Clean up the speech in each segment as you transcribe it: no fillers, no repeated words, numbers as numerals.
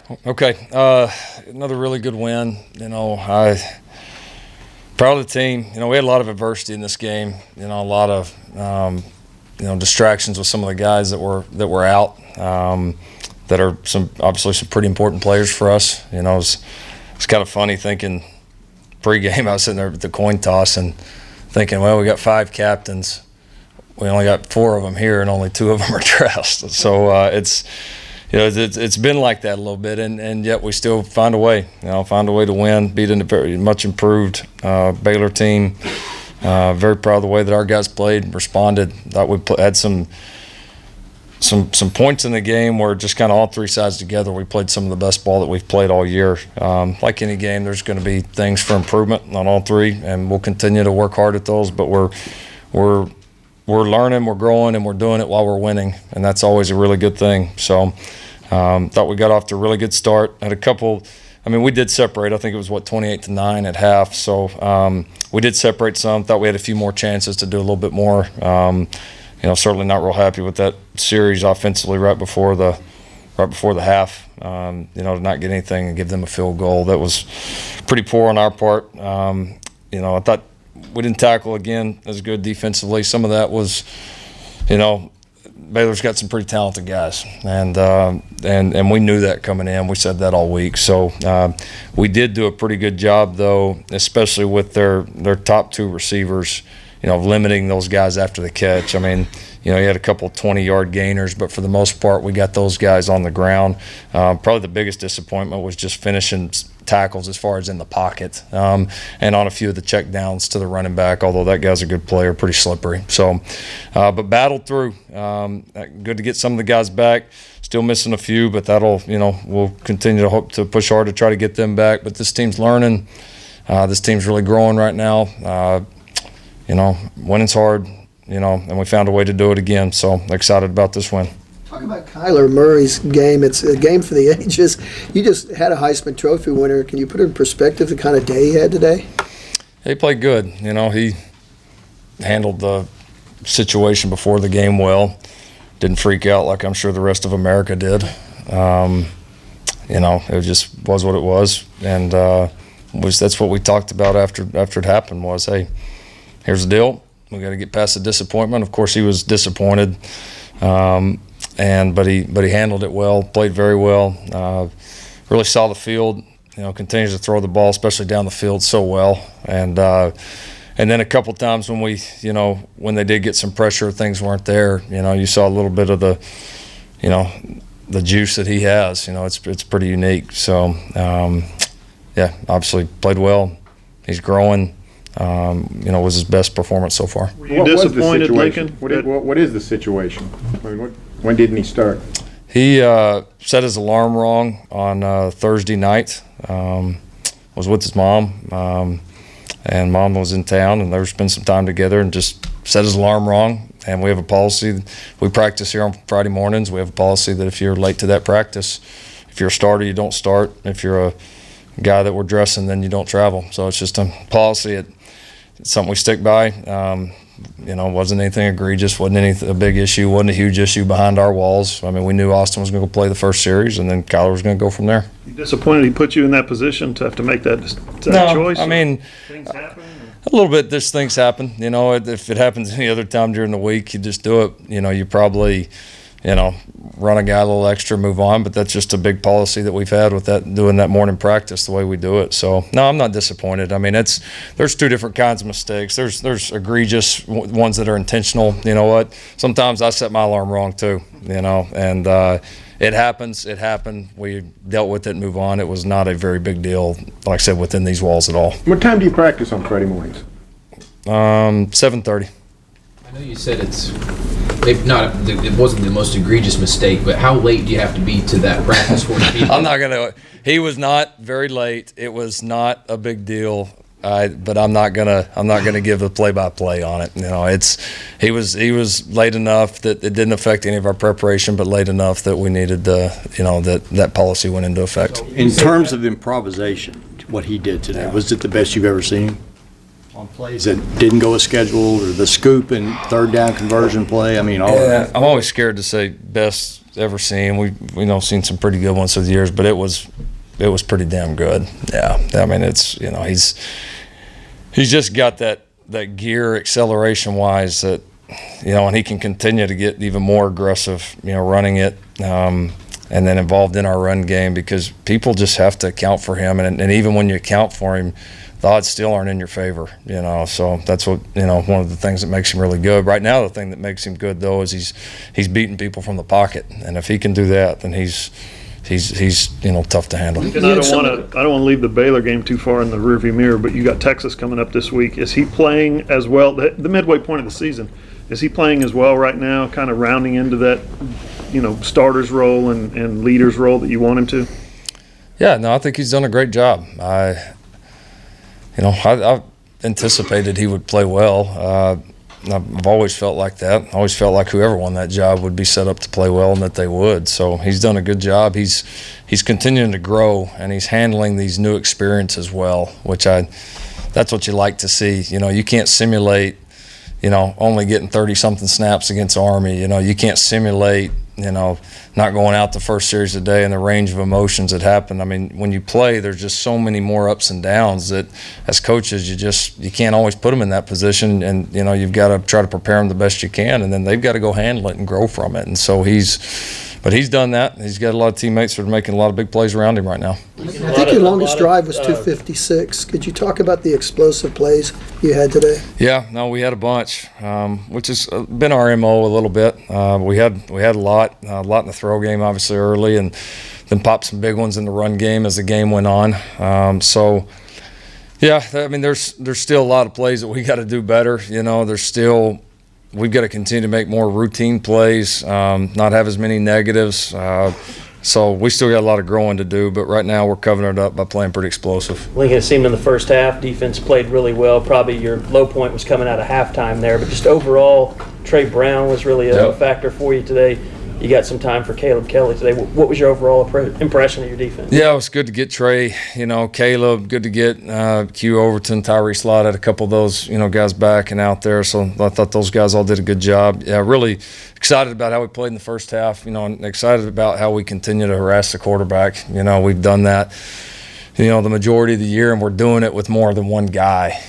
Okay, another really good win. I proud of the team. We had a lot of adversity in this game. A lot of distractions with some of the guys that were out. That are obviously some pretty important players for us. It's kind of funny thinking pregame. I was sitting there with the coin toss and thinking, well, we got 5 captains. We only got 4 of them here, and only 2 of them are dressed. So it's been like that a little bit, and yet we still find a way. Find a way to win, beat a very much improved Baylor team. Very proud of the way that our guys played, responded. Thought we had some points in the game where just kind of all 3 sides together, we played some of the best ball that we've played all year. Like any game, there's going to be things for improvement on all 3, and we'll continue to work hard at those. But we're learning, we're growing, and we're doing it while we're winning, and that's always a really good thing. So thought we got off to a really good start. Had a couple. We did separate. I think it was 28-9 at half. So we did separate some. Thought we had a few more chances to do a little bit more. Certainly not real happy with that series offensively right before the half. To not get anything and give them a field goal, that was pretty poor on our part. I thought we didn't tackle again as good defensively. Some of that was, Baylor's got some pretty talented guys, and we knew that coming in. We said that all week. So we did do a pretty good job, though, especially with their top 2 receivers. Limiting those guys after the catch. He had a couple 20-yard gainers, but for the most part, we got those guys on the ground. Probably the biggest disappointment was just finishing tackles as far as in the pocket, and on a few of the check downs to the running back, although that guy's a good player, pretty slippery. So, but battled through. Good to get some of the guys back. Still missing a few, but we'll continue to hope to push hard to try to get them back. But this team's learning. This team's really growing right now. Winning's hard, and we found a way to do it again. So excited about this win. Talk about Kyler Murray's game. It's a game for the ages. You just had a Heisman Trophy winner. Can you put in perspective the kind of day he had today? He played good. He handled the situation before the game well. Didn't freak out like I'm sure the rest of America did. It just was what it was. And that's what we talked about after it happened was, hey, here's the deal. We got to get past the disappointment. Of course, he was disappointed, but he handled it well, played very well. Really saw the field. Continues to throw the ball, especially down the field, so well. And then a couple times when when they did get some pressure, things weren't there. You saw a little bit of the juice that he has. It's pretty unique. So obviously played well. He's growing. Was his best performance so far. Were you disappointed, Lincoln? What is the situation? When didn't he start? He set his alarm wrong on Thursday night. Was with his mom, and Mom was in town, and they spent some time together and just set his alarm wrong. And we have a policy. We practice here on Friday mornings. We have a policy that if you're late to that practice, if you're a starter, you don't start. If you're a guy that we're dressing, then you don't travel. So it's just a policy. It's something we stick by. Wasn't anything egregious, wasn't a big issue, wasn't a huge issue behind our walls. We knew Austin was going to go play the first series, and then Kyler was going to go from there. You disappointed he put you in that position to have to make that choice? Things happen? A little bit, there's things happen. If it happens any other time during the week, you just do it. You probably run a guy a little extra, move on, but that's just a big policy that we've had with doing that morning practice the way we do it. So no, I'm not disappointed. There's 2 different kinds of mistakes. There's egregious ones that are intentional. Sometimes I set my alarm wrong too, and it happens. It happened. We dealt with it and move on. It was not a very big deal, like I said, within these walls at all. What time do you practice on Friday mornings? 7:30. I know you said it wasn't the most egregious mistake, but how late do you have to be to that practice for it to be? He was not very late. It was not a big deal. But I'm not gonna give a play-by-play on it. He was late enough that it didn't affect any of our preparation, but late enough that we needed that policy went into effect. In terms of improvisation, what he did today, was it the best you've ever seen? on plays that didn't go as scheduled, or the scoop and third down conversion play? I mean, all of that. I'm always scared to say best ever seen. We seen some pretty good ones through the years, but it was pretty damn good. Yeah, I mean, it's he's just got that gear acceleration wise that and he can continue to get even more aggressive, running it. And then involved in our run game, because people just have to account for him, and even when you account for him, the odds still aren't in your favor, So that's what one of the things that makes him really good. Right now, the thing that makes him good though is he's beating people from the pocket, and if he can do that, then he's tough to handle. And I don't want to leave the Baylor game too far in the rearview mirror, but you got Texas coming up this week. Is he playing as well? The midway point of the season, is he playing as well right now? Kind of rounding into that, starter's role and leader's role that you want him to? Yeah, no, I think he's done a great job. I anticipated he would play well. I've always felt like that. I always felt like whoever won that job would be set up to play well, and that they would. So he's done a good job. He's continuing to grow, and he's handling these new experiences well, which that's what you like to see. You can't simulate, only getting 30-something snaps against Army. You can't simulate, not going out the first series of the day and the range of emotions that happen. I mean, when you play, there's just so many more ups and downs that as coaches, you can't always put them in that position, and, you've got to try to prepare them the best you can, and then they've got to go handle it and grow from it. And so he's done that. He's got a lot of teammates that are making a lot of big plays around him right now. I think your longest drive was 256. Could you talk about the explosive plays you had today? Yeah, no, we had a bunch, which has been our MO a little bit. We had a lot in the throw game, obviously early, and then popped some big ones in the run game as the game went on. Yeah, I mean, there's still a lot of plays that we got to do better. We've got to continue to make more routine plays, not have as many negatives. So we still got a lot of growing to do, but right now we're covering it up by playing pretty explosive. Lincoln, it seemed in the first half, defense played really well. Probably your low point was coming out of halftime there, but just overall, Trey Brown was really a factor for you today. You got some time for Caleb Kelly today. What was your overall impression of your defense? Yeah, it was good to get Trey, Caleb, good to get Q Overton, Tyree Slott, had a couple of those, guys back and out there. So I thought those guys all did a good job. Yeah, really excited about how we played in the first half, and excited about how we continue to harass the quarterback. We've done that, the majority of the year, and we're doing it with more than one guy,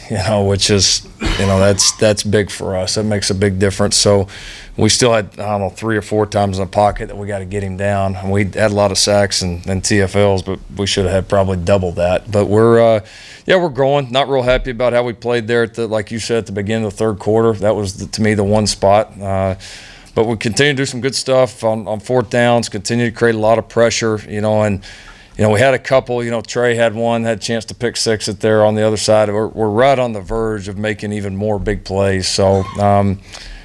which is, that's big for us. That makes a big difference. So we still had, 3 or 4 times in the pocket that we got to get him down. And we had a lot of sacks and TFLs, but we should have had probably double that. But we're growing. Not real happy about how we played there like you said, at the beginning of the third quarter. That was, to me, the one spot. But we continue to do some good stuff on fourth downs, continue to create a lot of pressure, and we had a couple, Trey had one, had a chance to pick six it there on the other side. We're right on the verge of making even more big plays. So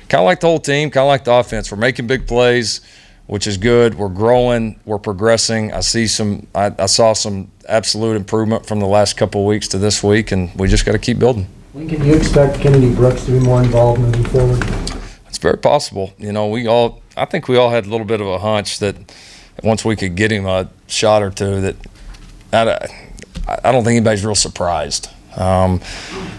kind of like the whole team, kind of like the offense. We're making big plays, which is good. We're growing. We're progressing. I saw some absolute improvement from the last couple of weeks to this week, and we just got to keep building. Lincoln, do you expect Kennedy Brooks to be more involved moving forward? It's very possible. I think we all had a little bit of a hunch that once we could get him a shot or two, that I don't think anybody's real surprised.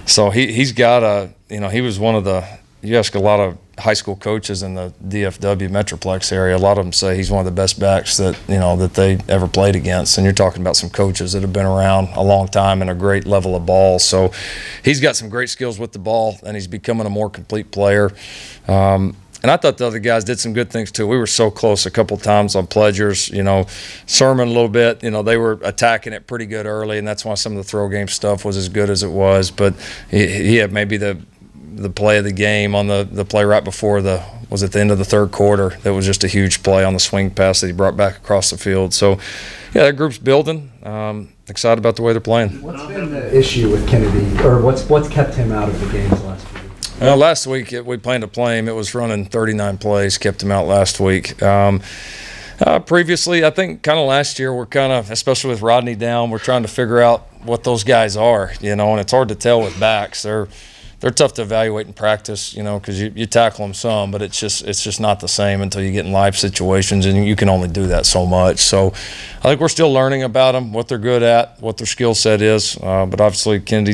So he's got he was one of the, you ask a lot of high school coaches in the DFW Metroplex area, a lot of them say he's one of the best backs that they ever played against. And you're talking about some coaches that have been around a long time and a great level of ball. So he's got some great skills with the ball, and he's becoming a more complete player. And I thought the other guys did some good things too. We were so close a couple times on pledgers, Sermon a little bit, they were attacking it pretty good early, and that's why some of the throw game stuff was as good as it was. But he had maybe the play of the game on the play right before was at the end of the third quarter. That was just a huge play on the swing pass that he brought back across the field. So, yeah, that group's building. Excited about the way they're playing. What's been the issue with Kennedy, or what's kept him out of the games last few weeks? Last week we planned to play him. It was running 39 plays, kept him out last week. Previously, I think kind of last year, we're kind of, especially with Rodney down, we're trying to figure out what those guys are, and it's hard to tell with backs. They're they're tough to evaluate in practice, because you tackle them some, but it's just not the same until you get in live situations, and you can only do that so much. So I think we're still learning about them, what they're good at, what their skill set is. But obviously Kennedy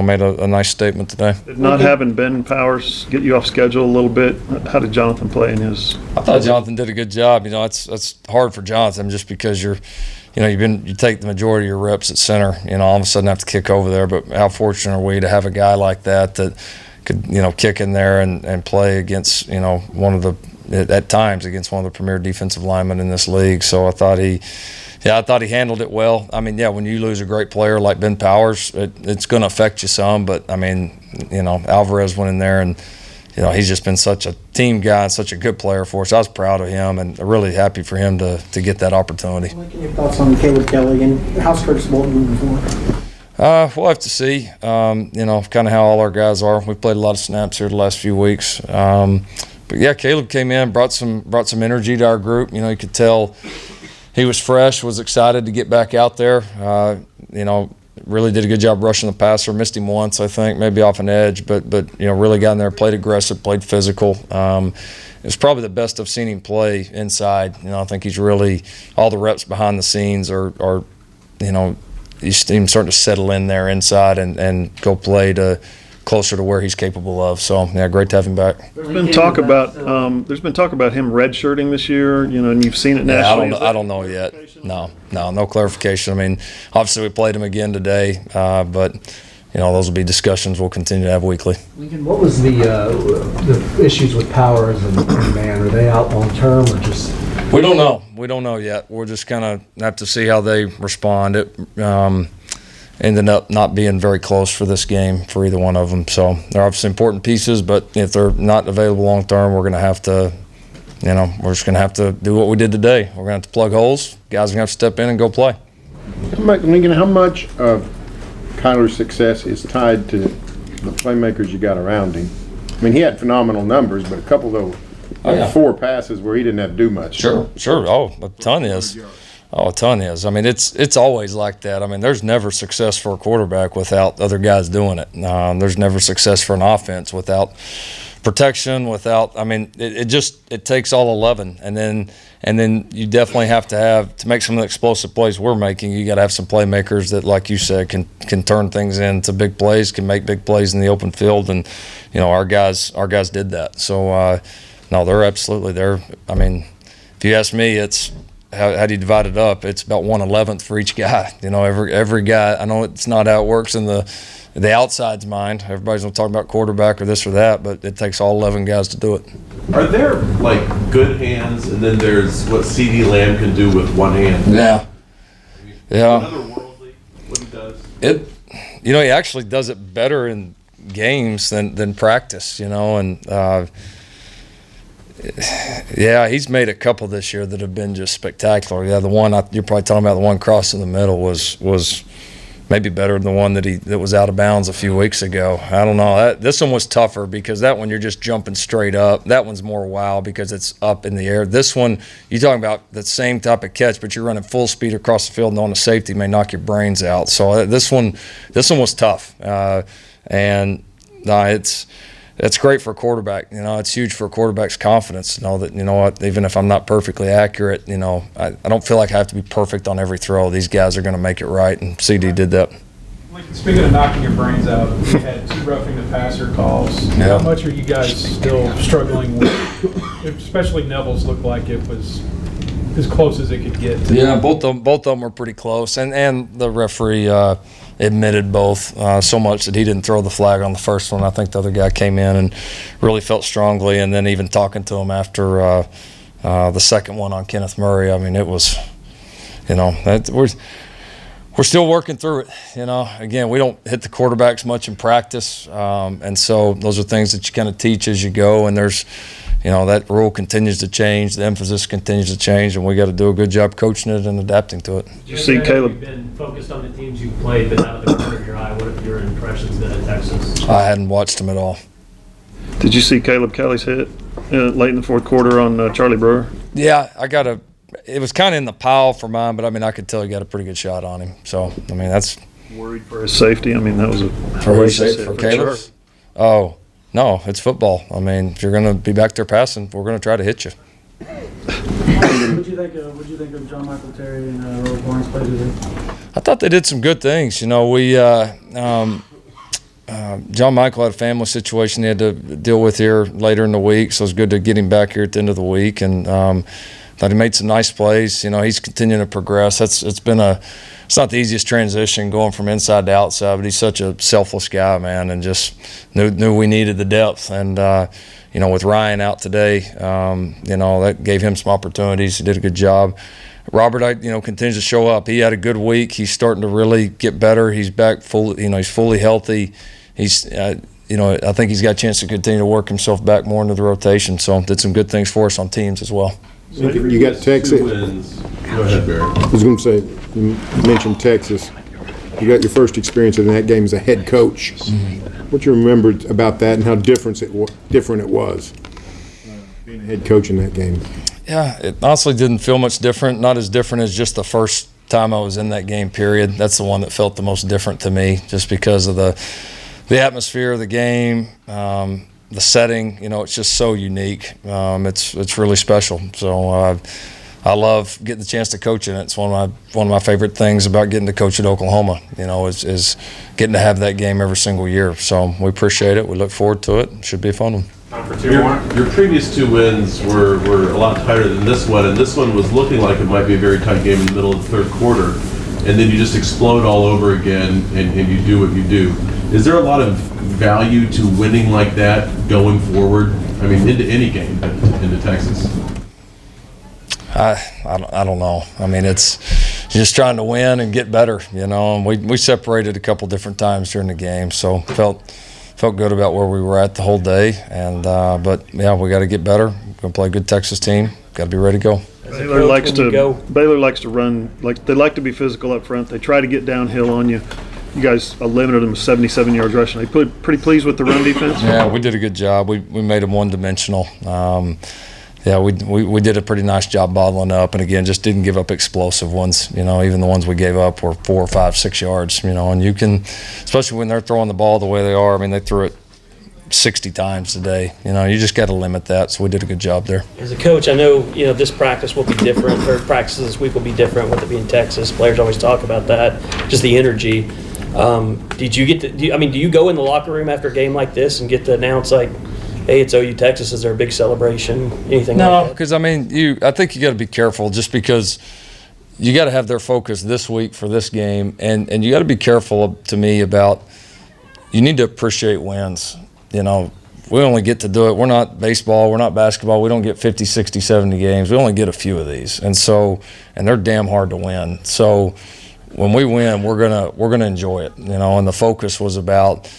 made a nice statement today. Did not having Ben Powers get you off schedule a little bit? How did Jonathan play in his? I thought Jonathan did a good job. It's hard for Jonathan just because you take the majority of your reps at center, all of a sudden have to kick over there. But how fortunate are we to have a guy like that could, kick in there and play against, at times against one of the premier defensive linemen in this league. So I thought he handled it well. I mean, yeah, when you lose a great player like Ben Powers, it's going to affect you some. But I mean, Alvarez went in there and, he's just been such a team guy and such a good player for us. I was proud of him and really happy for him to get that opportunity. What are your thoughts on Caleb Kelly and how's Curtis Bolton moving forward? We'll have to see, kind of how all our guys are. We've played a lot of snaps here the last few weeks. But yeah, Caleb came in, brought some energy to our group. You could tell he was fresh, was excited to get back out there. Really did a good job rushing the passer. Missed him once, I think, maybe off an edge, but really got in there, played aggressive, played physical. It's probably the best I've seen him play inside. I think he's really all the reps behind the scenes are you see him starting to settle in there inside and go play closer to where he's capable of. So yeah, great to have him back. There's been talk about him redshirting this year, and you've seen it nationally. I don't know yet. No clarification. I mean, obviously we played him again today, but those will be discussions we'll continue to have weekly. Lincoln, what was the issues with Powers and Man? Are they out long term or just? We don't know. We don't know yet. We're just kind of have to see how they respond. It ended up not being very close for this game for either one of them. So they're obviously important pieces, but if they're not available long term, we're going to have to, we're just going to have to do what we did today. We're going to have to plug holes. Guys are going to have to step in and go play. Lincoln, how much of Kyler's success is tied to the playmakers you got around him? I mean, he had phenomenal numbers, but a couple of those 4 passes where he didn't have to do much. Sure. Oh, a ton is. I mean, it's always like that. I mean, there's never success for a quarterback without other guys doing it. There's never success for an offense without protection, I mean, it takes all 11. And then you definitely have to make some of the explosive plays we're making. You got to have some playmakers that, like you said, can turn things into big plays, can make big plays in the open field. And, our guys did that. So, no, they're absolutely there. I mean, if you ask me, it's how do you divide it up? It's about 1/11 for each guy. Every guy. I know it's not how it works in the outside's mind. Everybody's gonna talk about quarterback or this or that, but it takes all 11 guys to do it. Are there good hands, and then there's what CeeDee Lamb can do with one hand? Yeah. Otherworldly, what he does. He actually does it better in games than practice. Yeah, he's made a couple this year that have been just spectacular. Yeah, the one you're probably talking about, the one cross in the middle was maybe better than the one that was out of bounds a few weeks ago. I don't know. This one was tougher because that one you're just jumping straight up. That one's more wow because it's up in the air. This one, you're talking about the same type of catch, but you're running full speed across the field and on a safety may knock your brains out. So this one was tough. It's great for a quarterback. It's huge for a quarterback's confidence to know that, what, even if I'm not perfectly accurate, I don't feel like I have to be perfect on every throw. These guys are going to make it right, and CD did that. Speaking of knocking your brains out, we had 2 roughing the passer calls. Yeah. How much are you guys still struggling with? Especially Neville's looked like it was as close as it could get. Yeah, both of them were pretty close, and the referee admitted both so much that he didn't throw the flag on the first one. I think the other guy came in and really felt strongly, and then even talking to him after the second one on Kenneth Murray, I mean, it was, we're still working through it. Again, we don't hit the quarterbacks much in practice, and so those are things that you kind of teach as you go, and there's that rule continues to change, the emphasis continues to change, and we got to do a good job coaching it and adapting to it. You see Caleb. You've been focused on the teams you've played, but out of the corner of your eye, what have your impressions been at Texas? I hadn't watched them at all. Did you see Caleb Kelly's hit late in the fourth quarter on Charlie Brewer? Yeah, it was kind of in the pile for mine, but I mean, I could tell he got a pretty good shot on him. So, I mean, that's worried for his safety. I mean, that was a for Caleb. sure. Oh, no, it's football. I mean, if you're going to be back there passing, we're going to try to hit you. What'd you think of John Michael Terry and Robert Barnes play today? I thought they did some good things. You know, John Michael had a family situation he had to deal with here later in the week, so it's good to get him back here at the end of the week. And thought he made some nice plays. You know, he's continuing to progress. It's not the easiest transition going from inside to outside, but he's such a selfless guy, man, and just knew we needed the depth. And you know, with Ryan out today, you know, that gave him some opportunities. He did a good job. Robert, continues to show up. He had a good week. He's starting to really get better. He's back full. You know, he's fully healthy. He's, I think he's got a chance to continue to work himself back more into the rotation. So did some good things for us on teams as well. You got Texas. Go ahead, Barry. I was going to say, you mentioned Texas. You got your first experience in that game as a head coach. What you remembered about that and how different it was being a head coach in that game? Yeah, it honestly didn't feel much different. Not as different as just the first time I was in that game, period. That's the one that felt the most different to me, just because of the atmosphere of the game, the setting. You know, it's just so unique. It's really special. So I love getting the chance to coach in it. It's one of my favorite things about getting to coach at Oklahoma. You know, is getting to have that game every single year. So we appreciate it. We look forward to it. It should be a fun one. Your previous two wins were a lot tighter than this one, and this one was looking like it might be a very tight game in the middle of the third quarter, and then you just explode all over again, and you do what you do. Is there a lot of value to winning like that going forward? I mean, into any game, but into Texas? I don't know. I mean, it's just trying to win and get better, you know. And we separated a couple different times during the game, so felt good about where we were at the whole day. And but yeah, we got to get better. We're gonna play a good Texas team. Got to be ready to go. Baylor likes to run, like they like to be physical up front. They try to get downhill on you. You guys limited them to 77 yards rushing. They pretty pleased with the run defense. Yeah, we did a good job. We made them one-dimensional. Yeah, we did a pretty nice job bottling up, and again, just didn't give up explosive ones. You know, even the ones we gave up were 4, 5, 6 yards. You know, and you can, especially when they're throwing the ball the way they are. I mean, they threw it 60 times today. You know, you just got to limit that. So we did a good job there. As a coach, I know this practice will be different. Or practices this week will be different with it being Texas. Players always talk about that, just the energy. Did you get do you go in the locker room after a game like this and get to announce like, hey, it's OU Texas, is there a big celebration, anything like that? No, because, I think you got to be careful just because you got to have their focus this week for this game, and you got to be careful, to me, about you need to appreciate wins. You know, we only get to do it. We're not baseball. We're not basketball. We don't get 50, 60, 70 games. We only get a few of these, and they're damn hard to win. So when we win, we're gonna enjoy it, you know, and the focus was about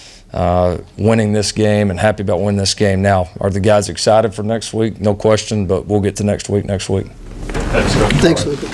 winning this game and happy about winning this game. Now, are the guys excited for next week? No question, but we'll get to next week. Thanks, Thanks, Luca.